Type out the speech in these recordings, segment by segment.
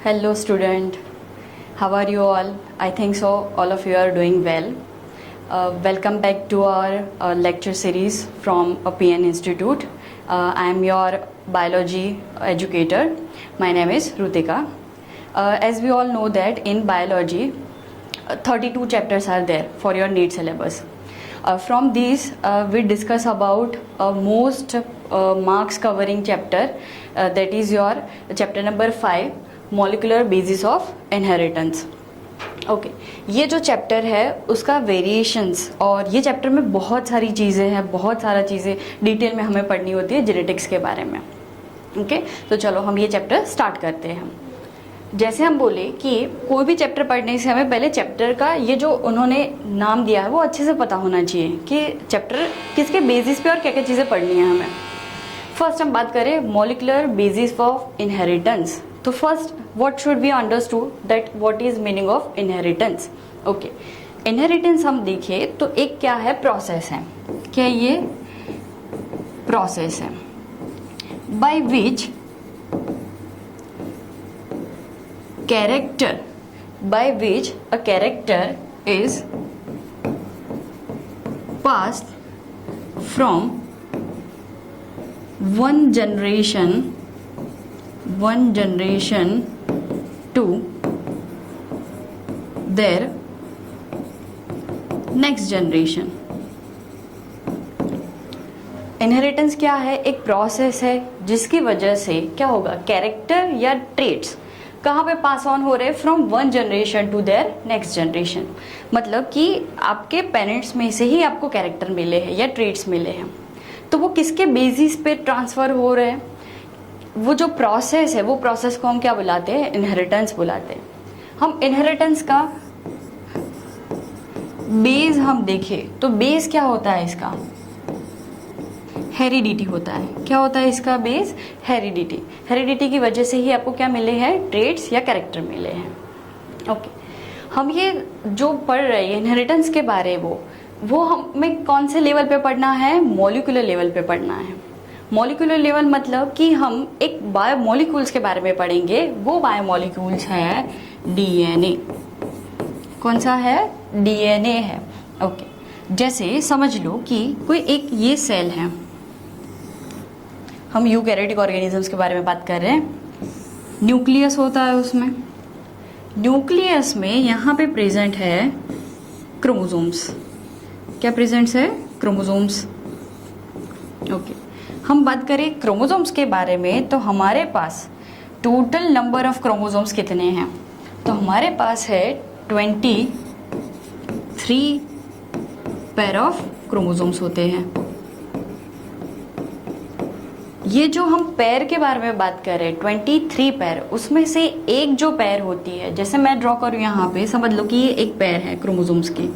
Hello student, how are you all? I think so all of you are doing well. Welcome back to our lecture series from PN Institute. I am your biology educator. My name is Rutika. As we all know that in biology 32 chapters are there for your NEET syllabus. From these we discuss about most marks covering chapter, that is your chapter number 5, molecular basis of inheritance. Okay, ये जो chapter है उसका variations, और ये chapter में बहुत सारी चीज़ें हैं, बहुत सारा चीज़ें डिटेल में हमें पढ़नी होती है जेनेटिक्स के बारे में. ओके, तो चलो हम ये चैप्टर स्टार्ट करते हैं. जैसे हम बोले कि कोई भी चैप्टर पढ़ने से हमें पहले चैप्टर का ये जो उन्होंने नाम दिया है वो अच्छे से पता होना चाहिए कि चैप्टर किसके बेसिस पे और क्या क्या चीज़ें पढ़नी है हमें. फर्स्ट हम बात करें मॉलिकुलर बेसिस ऑफ इनहेरिटेंस. तो first what should be understood that what is meaning of inheritance. Okay, inheritance हम देखें तो एक क्या है, प्रोसेस है. क्या ये प्रोसेस है by which a character is passed from one generation to their next generation. Inheritance क्या है, एक प्रोसेस है जिसकी वजह से क्या होगा, कैरेक्टर या ट्रेट्स कहाँ पे पास ऑन हो रहे हैं, from one generation to their next generation. मतलब कि आपके पेरेंट्स में से ही आपको कैरेक्टर मिले हैं या ट्रेट्स मिले हैं, तो वो किसके बेसिस पे ट्रांसफर हो रहे हैं, वो जो प्रोसेस है वो प्रोसेस को हम क्या बुलाते हैं, इनहेरिटेंस बुलाते हैं. हम इनहेरिटेंस का बेस हम देखें तो बेस क्या होता है इसका, हेरिडिटी होता है. क्या होता है इसका बेस, हेरिडिटी. हेरिडिटी की वजह से ही आपको क्या मिले हैं, ट्रेट्स या कैरेक्टर मिले हैं. ओके, हम ये जो पढ़ रहे हैं इनहेरिटेंस के बारे वो हमें कौन से लेवल पे पढ़ना है, मॉलिक्यूलर लेवल पे पढ़ना है. मॉलिक्यूलर लेवल मतलब कि हम एक बायोमॉलिक्यूल्स के बारे में पढ़ेंगे. वो बायोमॉलिक्यूल्स है डीएनए. कौन सा है, डीएनए है. ओके, जैसे समझ लो कि कोई एक ये सेल है, हम यूकैरियोटिक ऑर्गेनिजम्स के बारे में बात कर रहे हैं. न्यूक्लियस होता है उसमें, न्यूक्लियस में यहाँ पे प्रेजेंट है क्रोमोसोम्स. क्या प्रेजेंट है, क्रोमोसोम्स. ओके, हम बात करें क्रोमोसोम्स के बारे में तो हमारे पास टोटल नंबर ऑफ क्रोमोसोम्स कितने हैं, तो हमारे पास है 23 पेयर ऑफ क्रोमोसोम्स होते हैं. ये जो हम पेयर के बारे में बात कर रहे हैं 23 पेयर, उसमें से एक जो पेयर होती है, जैसे मैं ड्रॉ करूं यहाँ पे, समझ लो कि ये एक पेयर है क्रोमोसोम्स की,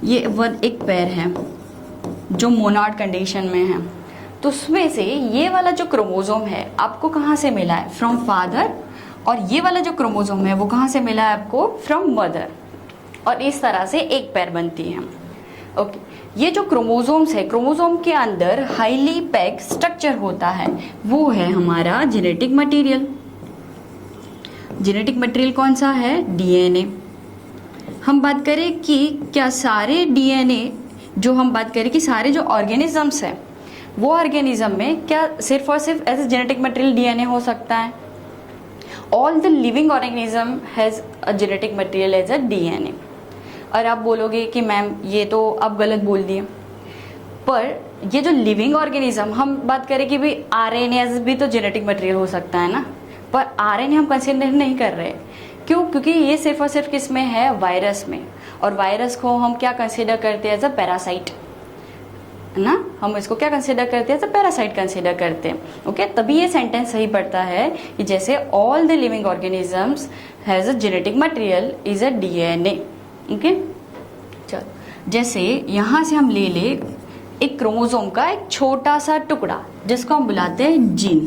ये एक पेयर है जो मोनाड कंडीशन में है. तो उसमें से ये वाला जो क्रोमोसोम है आपको कहाँ से मिला है, फ्रॉम फादर, और ये वाला जो क्रोमोसोम है वो कहाँ से मिला है आपको, फ्रॉम मदर. और इस तरह से एक पेयर बनती है. ओके, ये जो क्रोमोसोम्स है, क्रोमोसोम के अंदर हाईली पैक्ड स्ट्रक्चर होता है, वो है हमारा जेनेटिक मटेरियल. जेनेटिक मटेरियल कौन सा है, डीएनए. हम बात करें कि क्या सारे डीएनए, जो हम बात करें कि सारे जो ऑर्गेनिजम्स हैं वो ऑर्गेनिज्म में क्या सिर्फ और सिर्फ एज जेनेटिक मटेरियल डीएनए हो सकता है. All the living organism has a genetic material as a DNA. और आप बोलोगे कि मैम ये तो आप गलत बोल दिए, पर ये जो लिविंग ऑर्गेनिज्म, हम बात करें कि भाई आरएनए भी तो जेनेटिक मटेरियल हो सकता है ना, पर आरएनए हम कंसिडर नहीं कर रहे. क्यों, क्योंकि ये सिर्फ और सिर्फ किस में है, वायरस में. और वायरस को हम क्या कंसिडर करते हैं, एज अ पैरासाइट ना, हम इसको क्या कंसिडर करते हैं, एज अ पैरासाइट कंसिडर करते हैं. ओके, तभी ये सेंटेंस सही पड़ता है कि जैसे all the living organisms has a genetic material is a DNA. Okay, चलो जैसे यहाँ से हम ले एक क्रोमोसोम का एक छोटा सा टुकड़ा जिसको हम बुलाते हैं जीन.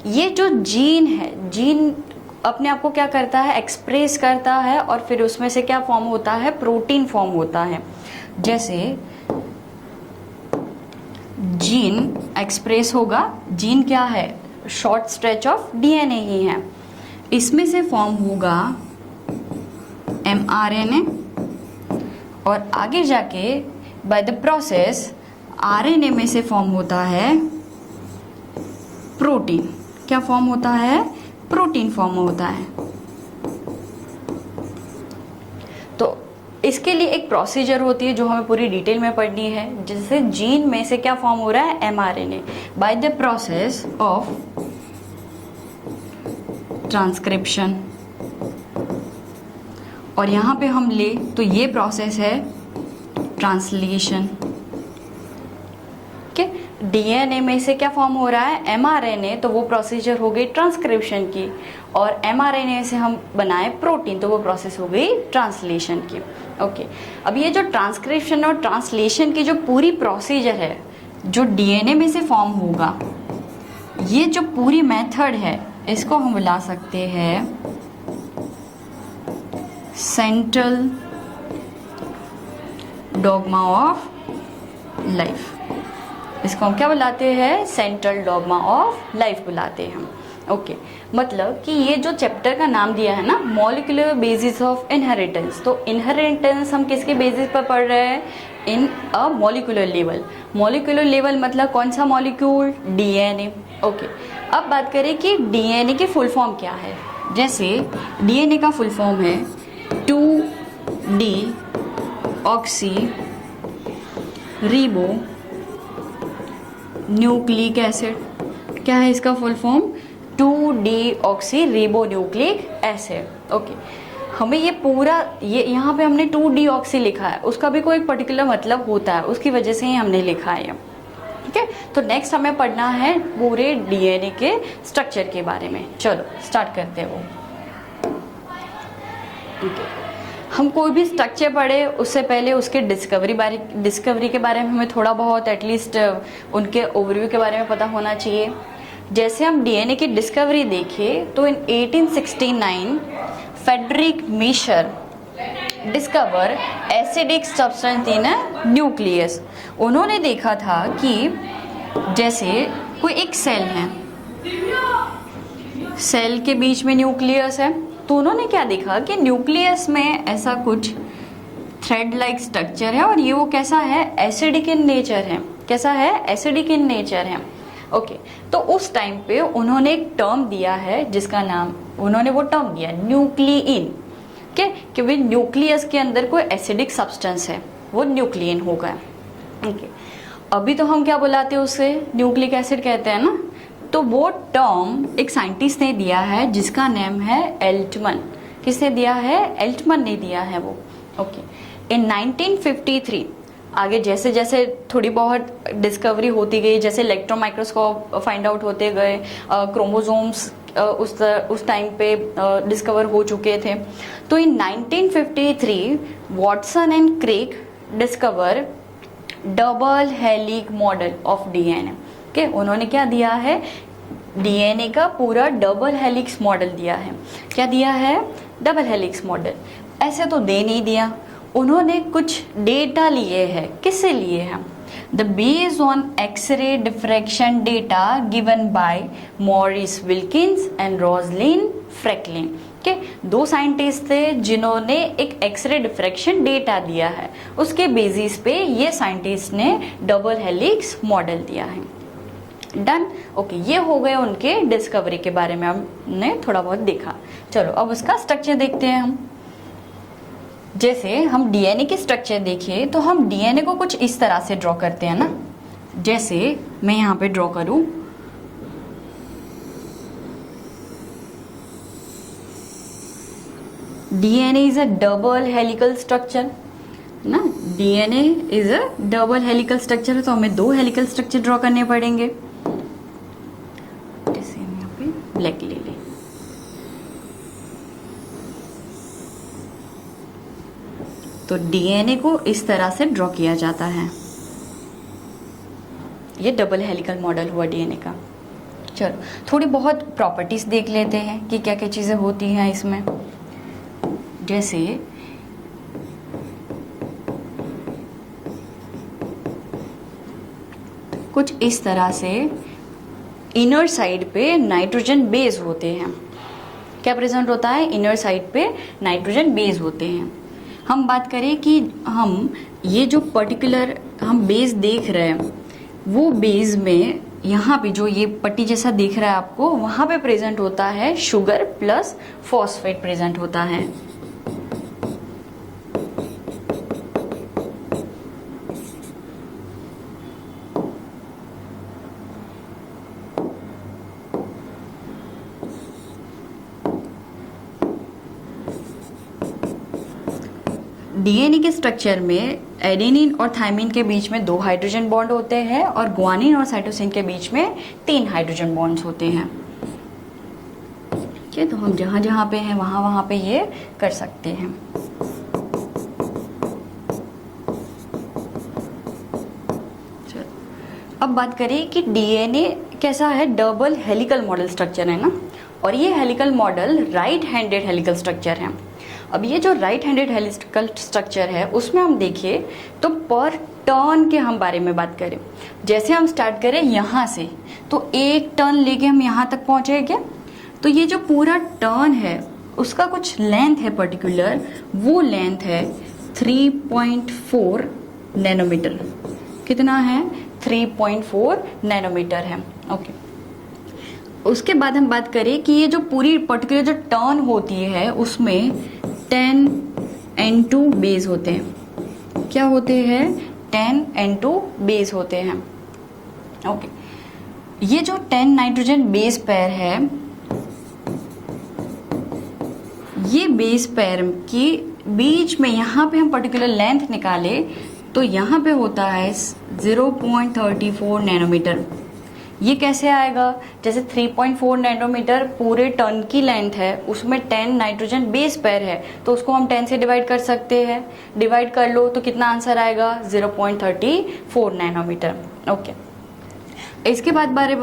ये जो जीन है, जीन अपने आप को क्या करता है, एक्सप्रेस करता है, और फिर उसमें से क्या फॉर्म होता है, प्रोटीन फॉर्म होता है. जैसे जीन एक्सप्रेस होगा, जीन क्या है, शॉर्ट स्ट्रेच ऑफ डीएनए ही है। इसमें से फॉर्म होगा mRNA और आगे जाके बाय द प्रोसेस आरएनए में से फॉर्म होता है प्रोटीन। क्या फॉर्म होता है? प्रोटीन फॉर्म होता है। तो इसके लिए एक प्रोसीजर होती है जो हमें पूरी डिटेल में पढ़नी है। जैसे जीन में से क्या फॉर्म हो रहा है? MRNA by the process of transcription. और यहाँ पे हम ले तो ये प्रोसेस है ट्रांसलेशन। डीएनए में से क्या फॉर्म हो रहा है? एमआरएनए, तो वो प्रोसीजर हो गई ट्रांसक्रिप्शन की। और एमआरएनए से हम बनाए प्रोटीन, तो वो प्रोसेस हो गई ट्रांसलेशन की। ओके, अब ये जो ट्रांसक्रिप्शन और ट्रांसलेशन की जो पूरी प्रोसीजर है जो डीएनए में से फॉर्म होगा, ये जो पूरी मेथड है इसको हम बुला सकते हैं सेंट्रल डॉग्मा ऑफ लाइफ। इसको हम क्या बुलाते हैं? सेंट्रल डॉग्मा ऑफ लाइफ बुलाते हैं हम। ओके, मतलब कि ये जो चैप्टर का नाम दिया है ना, मॉलिक्यूलर बेसिस ऑफ इनहेरिटेंस, तो इनहेरिटेंस हम किसके बेसिस पर पढ़ रहे हैं? In a molecular level. Molecular level मतलब कौन सा मॉलिक्यूल? डीएनए। ओके, अब बात करें कि डीएनए की फुल फॉर्म क्या है। जैसे डीएनए का फुल फॉर्म है 2D oxy ribo nucleic acid. क्या है इसका full form? 2D oxy ribo nucleic acid. Okay, हमें ये पूरा ये यहाँ पे हमने 2D ऑक्सी लिखा है, उसका भी कोई एक पर्टिकुलर मतलब होता है, उसकी वजह से ही हमने लिखा है। ठीक है, तो नेक्स्ट हमें पढ़ना है पूरे डीएनए के स्ट्रक्चर के बारे में। चलो स्टार्ट करते हैं वो। ठीक है, हम कोई भी स्ट्रक्चर पढ़े उससे पहले उसके डिस्कवरी के बारे में हमें थोड़ा बहुत एटलीस्ट उनके ओवरव्यू के बारे में पता होना चाहिए। जैसे हम डीएनए की डिस्कवरी देखें तो in 1869 Friedrich Miescher discover acidic substance in nucleus. उन्होंने देखा था कि जैसे कोई एक सेल है, सेल के बीच में न्यूक्लियस है, तो उन्होंने क्या देखा कि न्यूक्लियस में ऐसा कुछ थ्रेड लाइक स्ट्रक्चर है और ये वो कैसा है? एसिडिक इन नेचर है। कैसा है? एसिडिक इन नेचर है। ओके, तो उस टाइम पे उन्होंने एक टर्म दिया है जिसका नाम उन्होंने वो टर्म दिया न्यूक्लिइन। कि भाई न्यूक्लियस के अंदर कोई एसिडिक सब्सटेंस है, वो न्यूक्लियन होगा। ओके, अभी तो हम क्या बुलाते हैं उसे? न्यूक्लिक एसिड कहते हैं ना। तो वो टर्म एक साइंटिस्ट ने दिया है जिसका नेम है एल्टमन। किसने दिया है? एल्टमन ने दिया है वो। ओके, इन 1953 आगे जैसे जैसे थोड़ी बहुत डिस्कवरी होती गई, जैसे इलेक्ट्रॉन माइक्रोस्कोप फाइंड आउट होते गए, क्रोमोसोम्स उस टाइम पे डिस्कवर हो चुके थे। तो इन 1953 Watson and Craig discover double हेलिक model of DNA. के उन्होंने क्या दिया है? डीएनए का पूरा डबल हेलिक्स मॉडल दिया है। क्या दिया है? Double helix model. ऐसे तो दे नहीं दिया, उन्होंने कुछ डेटा लिए हैं। किससे लिए हैं? The based on x-ray diffraction data given by Maurice Wilkins and Rosalind Franklin. के दो साइंटिस्ट थे जिन्होंने एक एक्सरे डिफ्रैक्शन डेटा दिया है, उसके बेसिस पे ये साइंटिस्ट ने डबल हेलिक्स मॉडल दिया है। डन। ओके, ये हो गए उनके डिस्कवरी के बारे में हमने थोड़ा बहुत देखा। चलो अब उसका स्ट्रक्चर देखते हैं हम। जैसे हम डीएनए की स्ट्रक्चर देखें तो हम डीएनए को कुछ इस तरह से ड्रॉ करते हैं ना। जैसे मैं यहाँ पे ड्रॉ करूँ, DNA is a double helical structure ना। DNA is a double helical structure है, तो हमें दो हेलिकल स्ट्रक्चर ड्रॉ करने पड़ेंगे। जैसे हम यहाँ पे ब्लैक ले लें, तो डीएनए को इस तरह से ड्रॉ किया जाता है। ये डबल हेलिकल मॉडल हुआ डीएनए का। चलो थोड़ी बहुत प्रॉपर्टीज देख लेते हैं कि क्या क्या चीजें होती हैं इसमें। जैसे कुछ इस तरह से इनर साइड पे नाइट्रोजन बेस होते हैं। क्या प्रेजेंट होता है? इनर साइड पे नाइट्रोजन बेस होते हैं। हम बात करें कि हम ये जो पर्टिकुलर हम बेस देख रहे हैं, वो बेस में यहाँ पे जो ये पट्टी जैसा दिख रहा है आपको, वहाँ पे प्रेजेंट होता है शुगर प्लस फॉस्फेट प्रेजेंट होता है। डीएनए के स्ट्रक्चर में एडेनिन और थायमिन के बीच में 2 हाइड्रोजन बॉन्ड होते हैं और ग्वानिन और साइटोसिन के बीच में 3 हाइड्रोजन बॉन्ड्स होते हैं। ठीक है, तो हम जहां जहां पे हैं वहां वहां पे ये कर सकते हैं। चलो अब बात करें कि डीएनए कैसा है। डबल हेलिकल मॉडल स्ट्रक्चर है ना, और ये helical model right handed helical structure है। अब ये जो राइट हैंडेड हेलिकल स्ट्रक्चर है उसमें हम देखें तो पर टर्न के हम बारे में बात करें, जैसे हम स्टार्ट करें यहाँ से, तो 1 टर्न लेके हम यहाँ तक पहुँचे क्या, तो ये जो पूरा टर्न है उसका कुछ लेंथ है पर्टिकुलर, वो लेंथ है 3.4 नैनोमीटर। कितना है? 3.4 नैनोमीटर है। ओके, उसके बाद हम बात करें कि ये जो पूरी पर्टिकुलर जो टर्न होती है उसमें 10 N2 बेस होते हैं। क्या होते हैं? 10 N2 बेस होते हैं। ओके, ये जो 10 नाइट्रोजन बेस पेयर है, ये बेस पेयर की बीच में यहाँ पे हम पर्टिकुलर लेंथ निकाले तो यहाँ पे होता है 0.34 नैनोमीटर। ये कैसे आएगा? जैसे 3.4 नैनोमीटर पूरे टर्न की लेंथ है, उसमें 10 नाइट्रोजन बेस पेयर है, तो उसको हम 10 से डिवाइड कर सकते हैं। डिवाइड कर लो तो कितना आंसर आएगा? 0.34 नैनोमीटर। ओके, इसके बाद बारे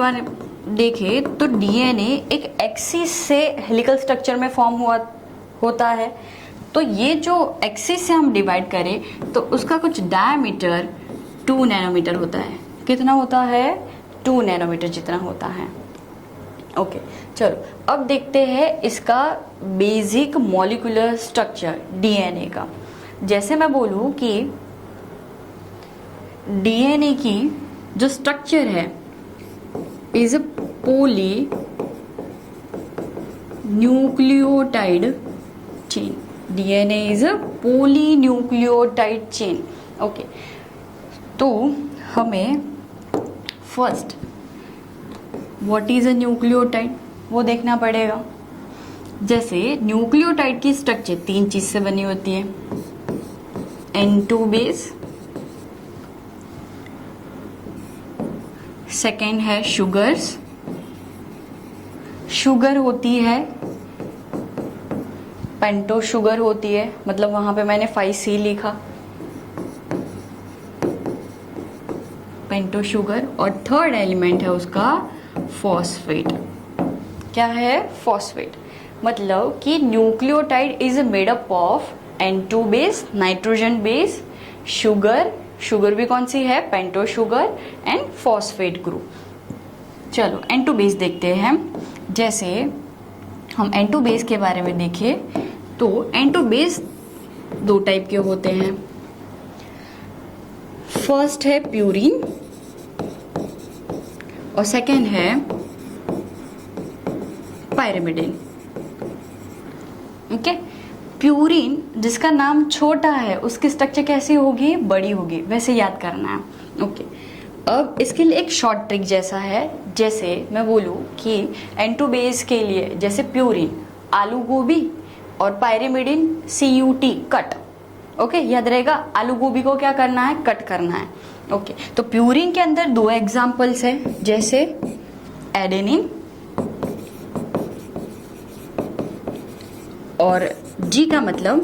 देखें तो डीएनए एक एक्सिस से हेलिकल स्ट्रक्चर में फॉर्म होता है। तो ये जो एक्सिस से हम डिवाइड करें तो उसका कुछ डायमीटर 2 नैनोमीटर होता है। कितना होता है? 2 नैनोमीटर जितना होता है। ओके, चलो अब देखते हैं इसका बेसिक मॉलिक्यूलर स्ट्रक्चर डीएनए का। जैसे मैं बोलूं कि डीएनए की जो स्ट्रक्चर है is a polynucleotide chain. DNA is a polynucleotide chain. Okay, तो हमें first what is a nucleotide वो देखना पड़ेगा। जैसे न्यूक्लियोटाइड की स्ट्रक्चर 3 चीज से बनी होती है। N2 बेस, सेकेंड है शुगर्स, शुगर होती है पेंटो शुगर होती है, मतलब वहां पे मैंने 5C लिखा, पेंटो शुगर। और थर्ड एलिमेंट है उसका फॉस्फेट। क्या है? फॉस्फेट। मतलब कि nucleotide is made up of N2 base nitrogen base, sugar, sugar भी कौन सी है? पेंटो शुगर, एंड फॉस्फेट ग्रुप। चलो N2 बेस देखते हैं। जैसे हम N2 बेस के बारे में देखें तो N2 बेस 2 टाइप के होते हैं। फर्स्ट है प्यूरिन और सेकेंड है पायरिमिडिन। ओके, प्यूरिन जिसका नाम छोटा है उसकी स्ट्रक्चर कैसी होगी? बड़ी होगी, वैसे याद करना है। ओके, अब इसके लिए एक शॉर्ट ट्रिक जैसा है। जैसे मैं बोलूं कि N2 बेस के लिए जैसे प्यूरिन आलू गोभी और पायरिमिडिन CUT कट। ओके, याद रहेगा, आलू गोभी को क्या करना है? कट करना है। ओके, तो प्यूरिन के अंदर 2 एग्जाम्पल्स है, जैसे एडेनिन और G का मतलब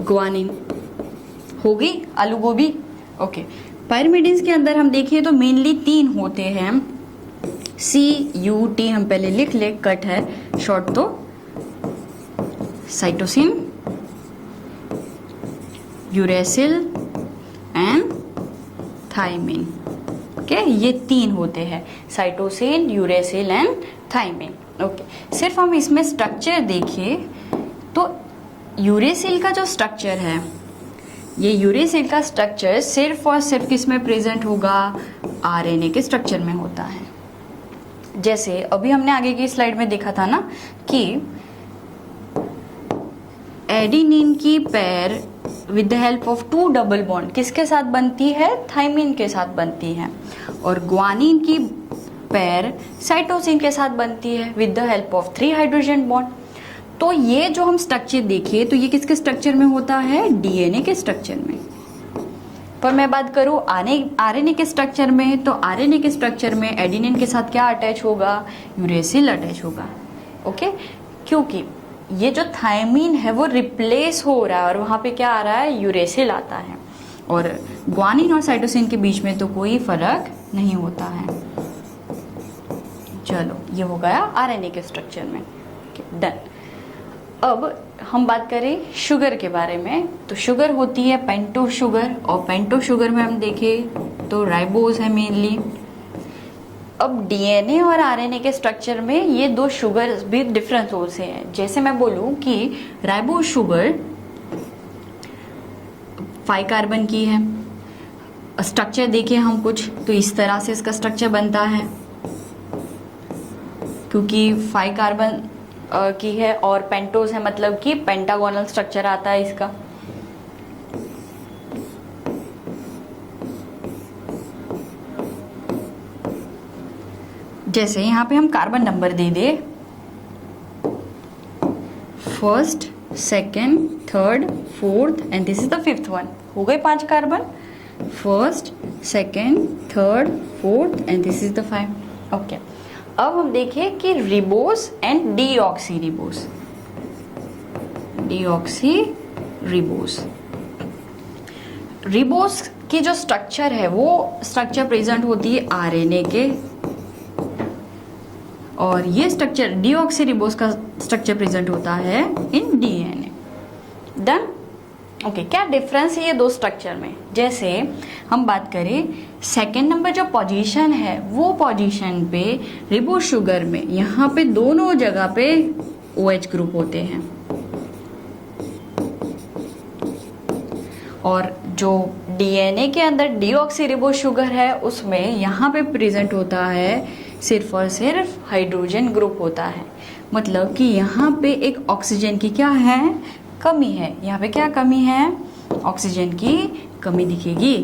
ग्वानिन। हो गई आलू गोभी। ओके, पायरिमिडिन्स के अंदर हम देखें तो मेनली 3 होते हैं। CUT हम पहले लिख ले, कट है शॉर्ट, तो cytosine, uracil and thymine. Okay ये 3 होते हैं, cytosine, uracil and thymine. Okay सिर्फ हम इसमें स्ट्रक्चर देखें तो यूरेसिल का जो स्ट्रक्चर है, ये यूरेसिल का स्ट्रक्चर सिर्फ और सिर्फ किस में प्रेजेंट होगा, आरएनए के स्ट्रक्चर में होता है। जैसे अभी हमने आगे की स्लाइड में देखा था ना कि एडेनिन की pair with the help of 2 double bond किसके साथ बनती है, थाइमिन के साथ बनती है, और ग्वानिन की पेयर साइटोसिन के साथ बनती है with the help of 3 hydrogen bond. तो ये जो हम स्ट्रक्चर देखे तो ये किसके स्ट्रक्चर में होता है, डीएनए के स्ट्रक्चर में। पर मैं बात करूं आरएनए के स्ट्रक्चर में, तो आरएनए के स्ट्रक्चर में एडेनिन के साथ क्या अटैच होगा, यूरेसिल अटैच होगा। ओके क्योंकि ये जो थायमीन है वो रिप्लेस हो रहा है और वहां पे क्या आ रहा है, यूरेसिल आता है, और ग्वानिन और साइटोसिन के बीच में तो कोई फर्क नहीं होता है। चलो ये हो गया आरएनए के स्ट्रक्चर में, डन। अब हम बात करें शुगर के बारे में, तो शुगर होती है पेंटो शुगर, और पेंटो शुगर में हम देखें तो राइबोज है मेनली। अब डीएनए और आरएनए के स्ट्रक्चर में ये 2 शुगर भी डिफरेंट हो से हैं। जैसे मैं बोलूं कि राइबोज शुगर 5 कार्बन की है, स्ट्रक्चर देखें हम कुछ तो इस तरह से इसका स्ट्रक्चर बनता है, क्योंकि 5 कार्बन की है, और पेंटोज है मतलब कि पेंटागोनल स्ट्रक्चर आता है इसका। जैसे यहाँ पे हम carbon number they they, 1st, 2nd, 3rd, 4th and this is the 5th one. हो गए 5 carbon, 1st, 2nd, 3rd, 4th and this is the 5। Okay अब हम देखें कि ribose and deoxy ribose. Deoxy ribose, ribose की जो structure है वो स्ट्रक्चर प्रेजेंट होती है आरएनए के, और ये स्ट्रक्चर डीऑक्सी रिबोस का स्ट्रक्चर प्रेजेंट होता है इन डीएनए। डन। ओके क्या डिफरेंस है ये 2 स्ट्रक्चर में। जैसे हम बात करें 2nd नंबर जो पोजीशन है वो पोजीशन पे रिबोस शुगर में यहाँ पे दोनों जगह पे OH ग्रुप होते हैं, और जो डीएनए के अंदर डीऑक्सी रिबोस शुगर है उसमें यहाँ पे प्रेजेंट होता है सिर्फ और सिर्फ हाइड्रोजन ग्रुप होता है। मतलब कि यहाँ पे एक ऑक्सीजन की क्या है, कमी है। यहाँ पे क्या कमी है, ऑक्सीजन की कमी दिखेगी।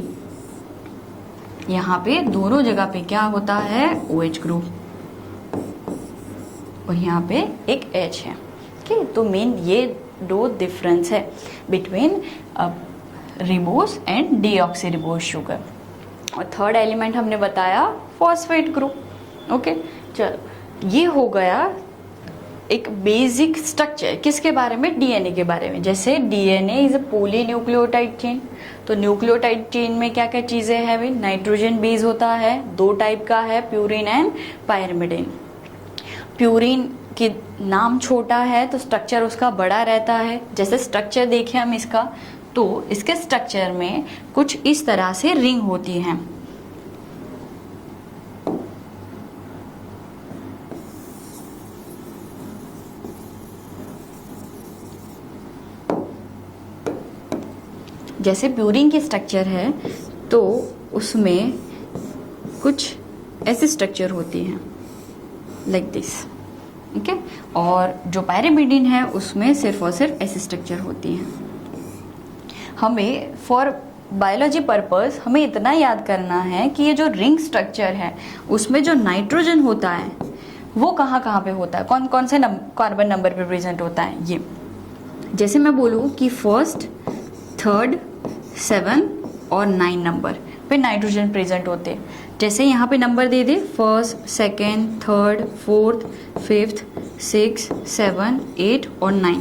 यहाँ पे दोनों जगह पे क्या होता है, OH ग्रुप, और यहाँ पे एक H है। ठीक, तो मेन ये 2 डिफरेंस है between ribose and deoxy ribose sugar. और 3rd एलिमेंट हमने बताया फॉस्फेट ग्रुप। ओके चलो ये हो गया एक बेसिक स्ट्रक्चर किसके बारे में, डीएनए के बारे में। जैसे DNA is a polynucleotide chain, तो न्यूक्लियोटाइड चेन में क्या क्या चीजें हैं भाई, नाइट्रोजन बेस होता है, 2 टाइप का है, प्यूरिन एंड पायरिमिडिन। प्यूरिन की नाम छोटा है तो स्ट्रक्चर उसका बड़ा रहता है। जैसे स्ट्रक्चर देखें हम इसका, तो इसके स्ट्रक्चर में कुछ इस तरह से रिंग होती हैं। जैसे प्यूरिन की स्ट्रक्चर है तो उसमें कुछ ऐसी स्ट्रक्चर होती हैं लाइक दिस, ठीक है। और जो पायरिमिडिन है उसमें सिर्फ और सिर्फ ऐसी स्ट्रक्चर होती हैं। हमें फॉर बायोलॉजी पर्पस हमें इतना याद करना है कि ये जो रिंग स्ट्रक्चर है उसमें जो नाइट्रोजन होता है वो कहाँ कहाँ पे होता है, कौन कौन से कार्बन नंबर पे प्रेजेंट होता है। ये जैसे मैं बोलूँ कि 1st, 3rd, 7 और 9 नंबर पे नाइट्रोजन प्रेजेंट होते हैं। जैसे यहाँ पे नंबर दे दे 1st, 2nd, 3rd, 4th, 5th, 6th, 7, 8 और 9।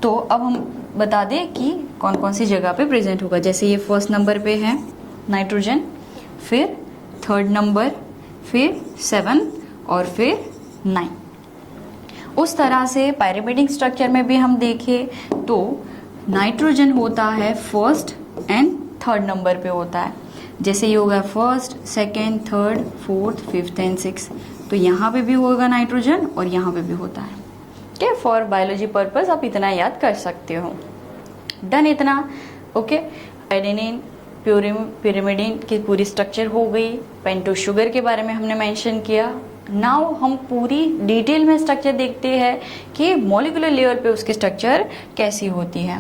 तो अब हम बता दें कि कौन कौन सी जगह पे प्रेजेंट होगा। जैसे ये 1st नंबर पे है नाइट्रोजन, फिर 3rd नंबर, फिर 7 और फिर 9। उस तरह से पायरिमिडिक स्ट्रक्चर में भी हम देखें तो नाइट्रोजन होता है 1st एंड 3rd नंबर पे होता है। जैसे ये होगा first, second, third, fourth, fifth and six, तो यहाँ पे भी होगा नाइट्रोजन और यहाँ पे भी होता है। ओके, फॉर बायोलॉजी पर्पस आप इतना याद कर सकते हो। डन इतना। ओके, एडेनिन pyrimidine की पूरी स्ट्रक्चर हो गई। पेंटोज शुगर के बारे में हमने मेंशन किया। नाउ हम पूरी डिटेल में स्ट्रक्चर देखते हैं कि मॉलिक्यूलर लेयर पे उसकी स्ट्रक्चर कैसी होती है।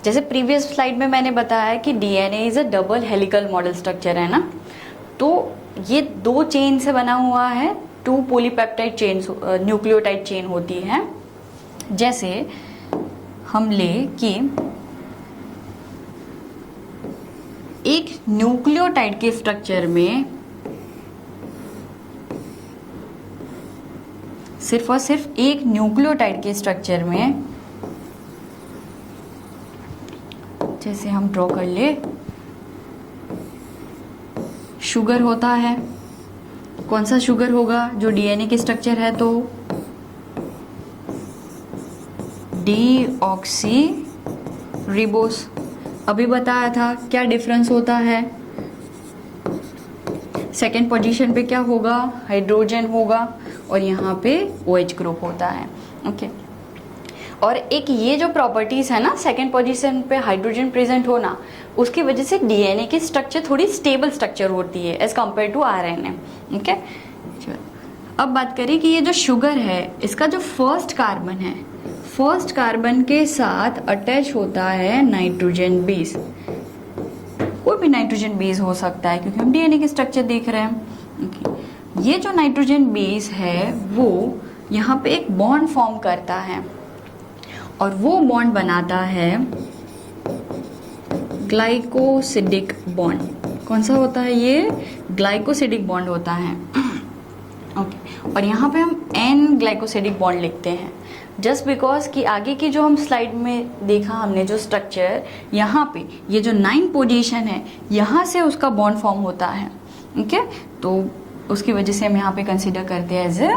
जैसे प्रीवियस स्लाइड में मैंने बताया कि DNA is a double helical model structure है ना, तो ये 2 चेन से बना हुआ है। 2 पॉलीपेप्टाइड चेन, न्यूक्लियोटाइड चेन होती है। जैसे हम ले कि एक न्यूक्लियोटाइड के स्ट्रक्चर में सिर्फ और सिर्फ एक न्यूक्लियोटाइड के स्ट्रक्चर में, जैसे हम ड्रॉ कर ले, शुगर होता है। कौन सा शुगर होगा? जो डीएनए के स्ट्रक्चर है तो डीऑक्सी रिबोस। अभी बताया था क्या डिफरेंस होता है। सेकेंड पोजीशन पे क्या होगा? हाइड्रोजन होगा और यहाँ पे OH ग्रुप होता है। ओके, और एक ये जो प्रॉपर्टीज है ना, सेकेंड पोजीशन पे हाइड्रोजन प्रेजेंट होना, उसकी वजह से डीएनए की स्ट्रक्चर थोड़ी स्टेबल स्ट्रक्चर होती है as compared to RNA. Okay, अब बात करें कि ये जो शुगर है, इसका जो फर्स्ट कार्बन है, फर्स्ट कार्बन के साथ अटैच होता है नाइट्रोजन बेस। कोई भी नाइट्रोजन बेस हो सकता है क्योंकि हम डीएनए के स्ट्रक्चर देख रहे हैं। okay. ये जो नाइट्रोजन बेस है वो यहाँ पे एक बॉन्ड फॉर्म करता है और वो बॉन्ड बनाता है ग्लाइकोसिडिक बॉन्ड। कौन सा होता है ये? ग्लाइकोसिडिक बॉन्ड होता है। ओके, और यहाँ पे हम N ग्लाइकोसिडिक बॉन्ड लिखते हैं जस्ट बिकॉज कि आगे की जो हम स्लाइड में देखा हमने जो स्ट्रक्चर, यहाँ पे ये जो 9 पोजीशन है यहाँ से उसका बॉन्ड फॉर्म होता है। ओके, तो उसकी वजह से हम यहाँ पे कंसीडर करते हैं as a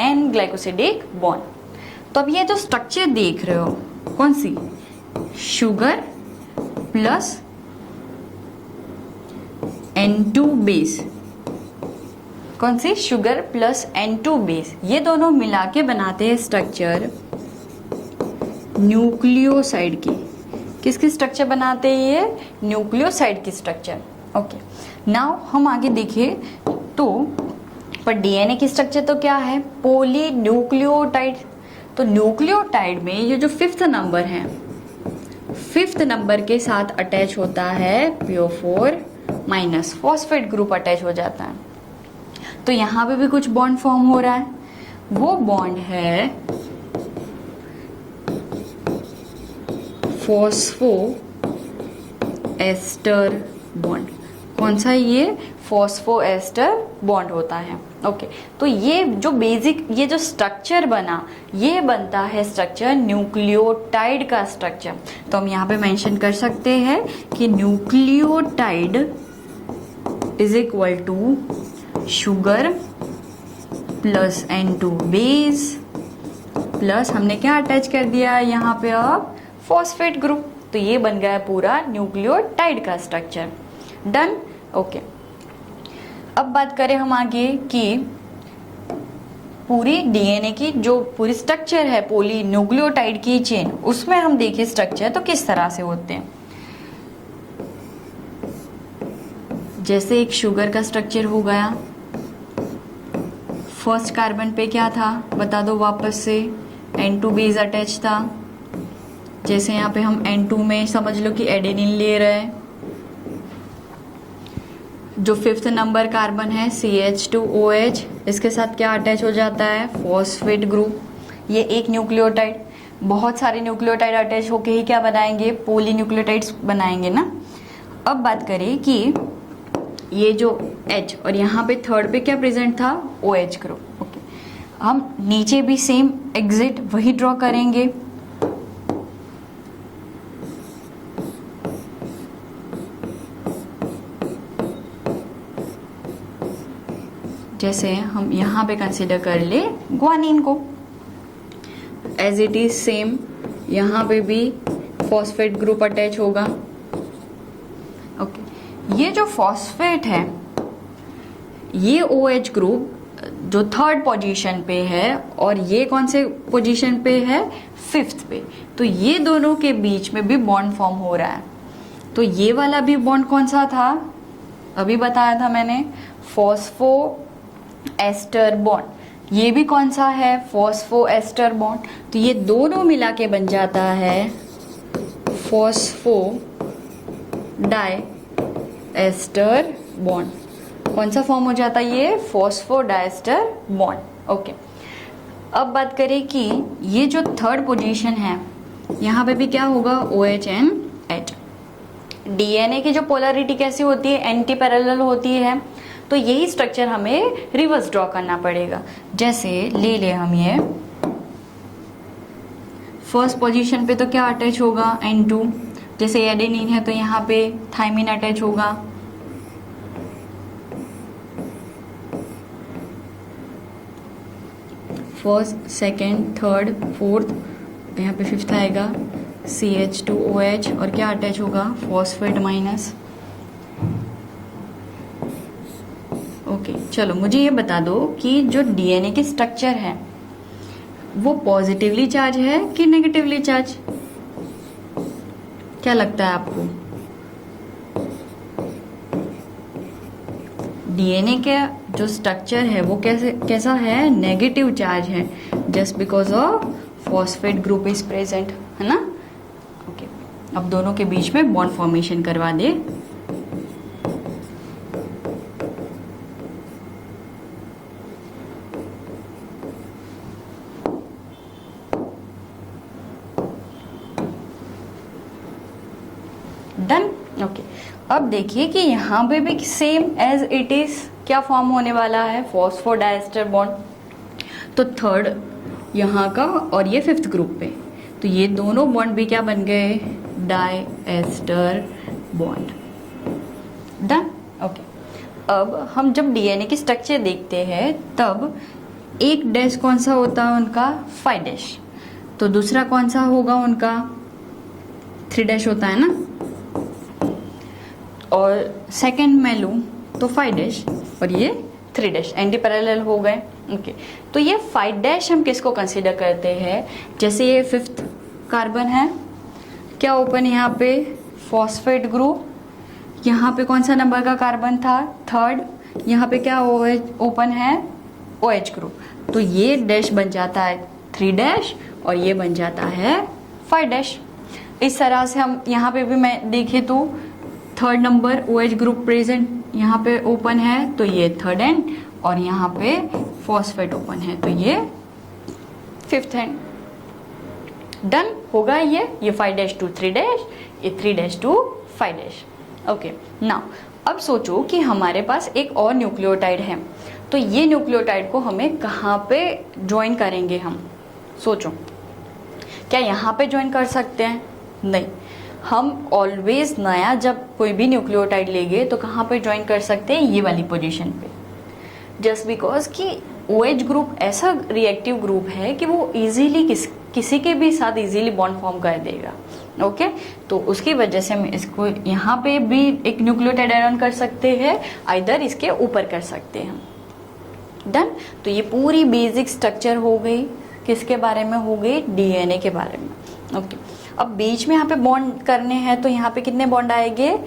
N glycosidic bond. तो अब ये जो स्ट्रक्चर देख रहे हो, कौन सी? Sugar plus N2 base. कौन सी? Sugar plus N2 base. ये दोनों मिला के बनाते हैं स्ट्रक्चर न्यूक्लियोसाइड की। किसकी स्ट्रक्चर बनाते हैं ये? न्यूक्लियोसाइड की स्ट्रक्चर। ओके, नाउ हम आगे देखें तो पर डीएनए की स्ट्रक्चर तो क्या है? पॉलीन्यूक्लियोटाइड। तो न्यूक्लियोटाइड में ये जो 5th नंबर है, 5th नंबर के साथ अटैच होता है PO4- फॉस्फेट ग्रुप अटैच हो जाता है। तो यहाँ पे भी कुछ बॉन्ड फॉर्म हो रहा है। वो बॉन्ड है फॉस्फो एस्टर बॉन्ड। कौन सा? ये फॉस्फो एस्टर बॉन्ड होता है। ओके, तो ये जो बेसिक ये जो स्ट्रक्चर बना, ये बनता है स्ट्रक्चर न्यूक्लियोटाइड का स्ट्रक्चर। तो हम यहाँ पे मेंशन कर सकते हैं कि nucleotide is equal to sugar plus N2 base plus हमने क्या अटैच कर दिया यहाँ पे? अब फॉस्फेट ग्रुप। तो ये बन गया पूरा न्यूक्लियोटाइड का स्ट्रक्चर। डन। ओके, अब बात करें हम आगे कि पूरी डीएनए की जो पूरी स्ट्रक्चर है पॉली न्यूक्लियोटाइड की चेन, उसमें हम देखें स्ट्रक्चर तो किस तरह से होते हैं। जैसे एक शुगर का स्ट्रक्चर हो गया, फर्स्ट कार्बन पे क्या था बता दो वापस से? N2 बेस अटैच था। जैसे यहाँ पे हम N2 में समझ लो कि एडेनिन ले रहे हैं। जो 5th नंबर कार्बन है CH2OH, इसके साथ क्या अटैच हो जाता है? Phosphate group. ये एक न्यूक्लियोटाइड, बहुत सारे न्यूक्लियोटाइड अटैच होके ही क्या बनाएंगे? पॉलीन्यूक्लियोटाइड्स बनाएंगे ना। अब बात करें कि ये जो H और यहाँ पे थर्ड पे क्या प्रेजेंट था? OH group. ओके, हम नीचे भी सेम एग्जिट वही ड्रॉ करेंगे। जैसे हम यहाँ पे कंसीडर कर ले ग्वानिन को, एज इट इज सेम यहाँ पे भी फॉस्फेट ग्रुप अटैच होगा। ये जो फॉस्फेट है, ये OH ग्रुप जो थर्ड पोजीशन पे है और ये कौन से पोजीशन पे है, फिफ्थ पे, तो ये दोनों के बीच में भी बॉन्ड फॉर्म हो रहा है। तो ये वाला भी बॉन्ड कौन सा था, अभी बताया था मैंने, फॉस्फो एस्टर बॉन्ड। ये भी कौन सा है, फॉस्फो एस्टर बॉन्ड। तो ये दोनों मिला के बन जाता है फॉस्फो डाई एस्टर बॉन्ड। कौन सा फॉर्म हो जाता है ये, फॉस्फो डाइएस्टर बॉन्ड। ओके, अब बात करें कि ये जो थर्ड पोजीशन है, यहाँ पे भी क्या होगा, OH and H। DNA की जो पोलरिटी कैसी होती है, एंटी पैरेलल होती है, तो यही स्ट्रक्चर हमें रिवर्स ड्रॉ करना पड़ेगा। जैसे ले ले हम ये फर्स्ट पोजीशन पे तो क्या अटैच होगा, N2। जैसे एडेनिन है तो यहाँ पे थायमिन अटैच होगा। फर्स्ट, सेकेंड, थर्ड, फोर्थ, यहाँ पे फिफ्थ आएगा CH2OH और क्या अटैच होगा, फॉस्फेट माइनस। ओके, चलो मुझे ये बता दो कि जो DNA की स्ट्रक्चर है वो पॉजिटिवली चार्ज है कि नेगेटिवली चार्ज, क्या लगता है आपको? DNA का जो स्ट्रक्चर है वो कैसा है, नेगेटिव चार्ज है, just because of phosphate group is present, है ना। ओके, अब दोनों के बीच में बॉन्ड फॉर्मेशन करवा दे। डन। ओके, अब देखिए कि यहाँ पे भी सेम एज इट इज क्या फॉर्म होने वाला है, फॉस्फोडाइएस्टर बॉन्ड। तो थर्ड यहाँ का और ये फिफ्थ ग्रुप पे, तो ये दोनों बॉन्ड भी क्या बन गए, डाइएस्टर बॉन्ड। डन। ओके, अब हम जब DNA की स्ट्रक्चर देखते हैं तब एक डैश कौन सा होता है उनका, 5 डैश, तो दूसरा कौन सा होगा उनका, 3 डैश होता है ना। और सेकंड में लूँ तो 5 डैश और ये 3 डैश, एंटी पैरेलल हो गए। ओके, तो ये 5 डैश हम किसको कंसीडर करते हैं, जैसे ये फिफ्थ कार्बन है, क्या ओपन है यहाँ पे, फॉस्फेट ग्रुप, यहाँ पे कौन सा नंबर का कार्बन था, थर्ड, यहाँ पे क्या ओपन है, OH ग्रुप, तो ये डैश बन जाता है 3 डैश और ये बन जाता है 5 डैश। इस तरह से हम यहाँ पे भी मैं देखे तो third number OH group present यहाँ पे ओपन है, तो ये थर्ड एंड, और यहाँ पे फॉस्फेट ओपन है तो ये फिफ्थ एंड। डन होगा ये 5 डैश टू 3 डैश, ये 3 dash two 5 dash. Okay, now अब सोचो कि हमारे पास एक और न्यूक्लियोटाइड है, तो ये न्यूक्लियोटाइड को हमें कहाँ पे ज्वाइन करेंगे हम, सोचो, क्या यहाँ पे ज्वाइन कर सकते हैं, नहीं, हम ऑलवेज नया जब कोई भी न्यूक्लियोटाइड लेंगे तो कहाँ पे ज्वाइन कर सकते हैं, ये वाली पोजीशन पे, जस्ट बिकॉज कि OH ग्रुप ऐसा रिएक्टिव ग्रुप है कि वो इजीली किसी के भी साथ इजीली बॉन्ड फॉर्म कर देगा। ओके, तो उसकी वजह से हम इसको यहाँ पे भी एक न्यूक्लियोटाइड ऐड ऑन कर सकते हैं, आइदर इसके ऊपर कर सकते हैं। डन। तो ये पूरी बेसिक स्ट्रक्चर हो गई, किसके बारे में हो गई, DNA के बारे में। ओके, अब बीच में यहाँ पे बॉन्ड करने हैं तो यहाँ पे कितने बॉन्ड आएंगे,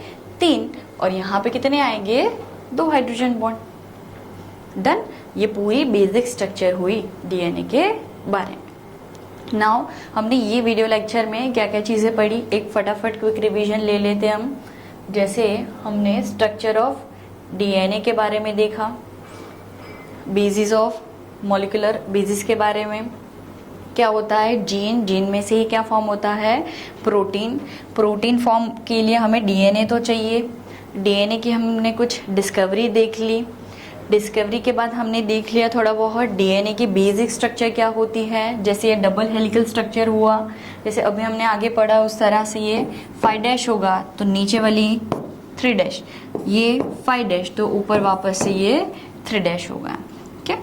3, और यहाँ पे कितने आएंगे, 2 हाइड्रोजन बॉन्ड। डन। ये पूरी बेसिक स्ट्रक्चर हुई DNA के बारे में। नाउ हमने ये वीडियो लेक्चर में क्या क्या चीज़ें पढ़ी, एक फटाफट क्विक रिवीजन ले लेते हम। जैसे हमने स्ट्रक्चर ऑफ DNA के बारे में देखा, बेसिस ऑफ मॉलिक्यूलर बेसिस के बारे में, क्या होता है जीन में से ही क्या फॉर्म होता है, प्रोटीन फॉर्म के लिए हमें DNA तो चाहिए। DNA की हमने कुछ डिस्कवरी देख ली, डिस्कवरी के बाद हमने देख लिया थोड़ा बहुत DNA की बेसिक स्ट्रक्चर क्या होती है, जैसे ये डबल हेलिकल स्ट्रक्चर हुआ, जैसे अभी हमने आगे पढ़ा उस तरह से ये 5 डैश होगा तो नीचे वाली 3 डैश, ये 5 डैश तो ऊपर वापस से ये 3 डैश होगा। ठीक है,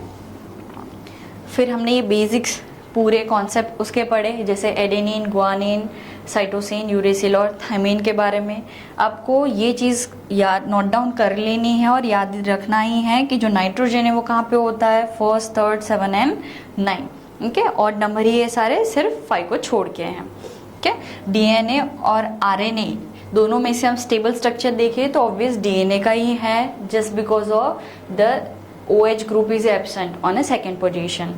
फिर हमने ये बेसिक्स पूरे कॉन्सेप्ट उसके पढ़े, जैसे एडेनिन, ग्वानिन, साइटोसिन, यूरेसिल और थायमीन के बारे में। आपको ये चीज़ याद नोट डाउन कर लेनी है और याद रखना ही है कि जो नाइट्रोजन है वो कहाँ पे होता है, फर्स्ट, थर्ड, 7 एंड 9। ओके, और नंबर ही ये सारे सिर्फ 5 को छोड़ के हैं। ओके, डीएनए और आरएनए दोनों में से हम स्टेबल स्ट्रक्चर देखें तो ऑब्वियस डीएनए का ही है, just because of the OH group is absent on a second position.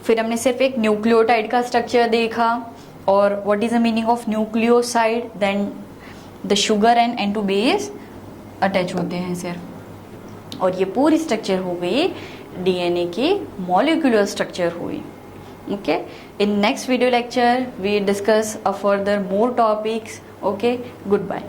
फिर हमने सिर्फ एक न्यूक्लियोटाइड का स्ट्रक्चर देखा और what is the meaning of nucleoside, then the sugar and N2 base attach होते हैं सिर्फ। और ये पूरी स्ट्रक्चर हो गई डीएनए की मॉलिक्यूलर स्ट्रक्चर हुई। Okay, in next video lecture we discuss a further more topics. Okay, goodbye.